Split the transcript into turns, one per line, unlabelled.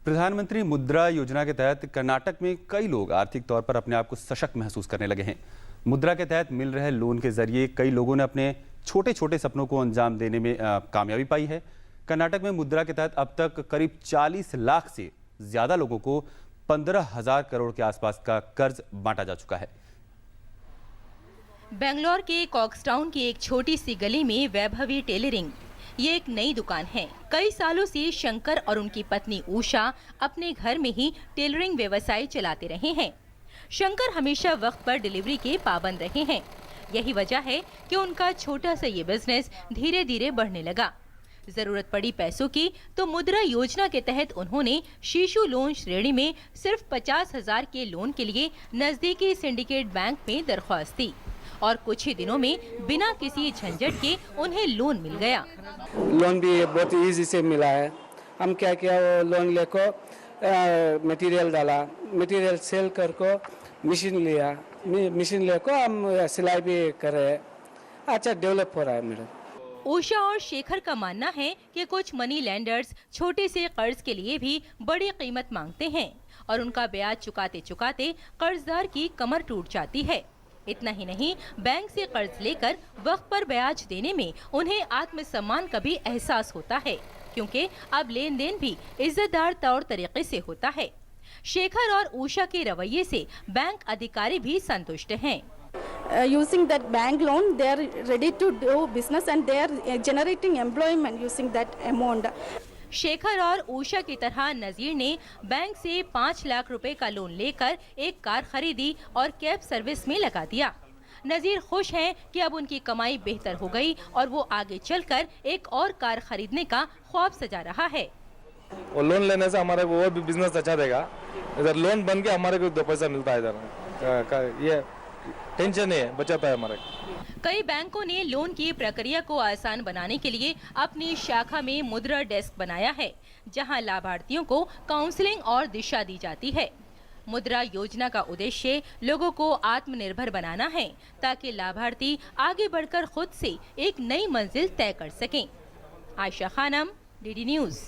प्रधानमंत्री मुद्रा योजना के तहत कर्नाटक में कई लोग आर्थिक तौर पर अपने आप को सशक्त महसूस करने लगे हैं। मुद्रा के तहत मिल रहे लोन के जरिए कई लोगों ने अपने छोटे छोटे सपनों को अंजाम देने में कामयाबी पाई है। कर्नाटक में मुद्रा के तहत अब तक करीब 40 लाख से ज्यादा लोगों को 15,000 करोड़ के आसपास का कर्ज बांटा जा चुका है।
बेंगलोर के कॉक्सटाउन की एक छोटी सी गली में वैभवी टेलरिंग ये एक नई दुकान है। कई सालों से शंकर और उनकी पत्नी उषा अपने घर में ही टेलरिंग व्यवसाय चलाते रहे हैं। शंकर हमेशा वक्त पर डिलीवरी के पाबंद रहे हैं। यही वजह है कि उनका छोटा सा ये बिजनेस धीरे धीरे बढ़ने लगा। जरूरत पड़ी पैसों की तो मुद्रा योजना के तहत उन्होंने शिशु लोन श्रेणी में सिर्फ 50,000 के लोन के लिए नजदीकी सिंडिकेट बैंक में दरख्वास्त दी और कुछ ही दिनों में बिना किसी झंझट के उन्हें लोन मिल गया।
लोन भी बहुत इजी से मिला है। हम क्या किया, वो लोन लेकर मटेरियल डाला, मटेरियल सेल करके मशीन लिया, मशीन लेकर हम सिलाई भी कर रहे हैं। अच्छा डेवलप हो रहा है मेरा।
उषा और शेखर का मानना है कि कुछ मनी लैंडर्स छोटे से कर्ज के लिए भी बड़ी कीमत मांगते हैं और उनका ब्याज चुकाते चुकाते कर्जदार की कमर टूट जाती है। इतना ही नहीं, बैंक से कर्ज लेकर वक्त पर ब्याज देने में उन्हें आत्मसम्मान का भी एहसास होता है, क्योंकि अब लेन देन भी इज्जतदार तौर तरीके से होता है। शेखर और उषा के रवैये से बैंक अधिकारी भी संतुष्ट हैं।
Using that bank loan, they are ready to do business and they are generating employment using that amount.
Shekhar और उषा की तरह नजीर ने बैंक से 5 लाख रुपए का लोन लेकर एक कार खरीदी और कैब सर्विस में लगा दिया। नजीर खुश हैं कि अब उनकी कमाई बेहतर हो गई और वो आगे चलकर एक और कार खरीदने का ख्वाब सजा रहा है।
वो लोन लेने से हमारे वो भी बिजनेस अच्छा देगा। इधर लोन बन के हमारे को 2 पैसा मिलता है। इधर ये टेंशन नहीं है, बचत है हमारे।
कई बैंकों ने लोन की प्रक्रिया को आसान बनाने के लिए अपनी शाखा में मुद्रा डेस्क बनाया है, जहां लाभार्थियों को काउंसलिंग और दिशा दी जाती है। मुद्रा योजना का उद्देश्य लोगों को आत्मनिर्भर बनाना है, ताकि लाभार्थी आगे बढ़कर खुद से एक नई मंजिल तय कर सकें। Ayesha Khanam, DD news.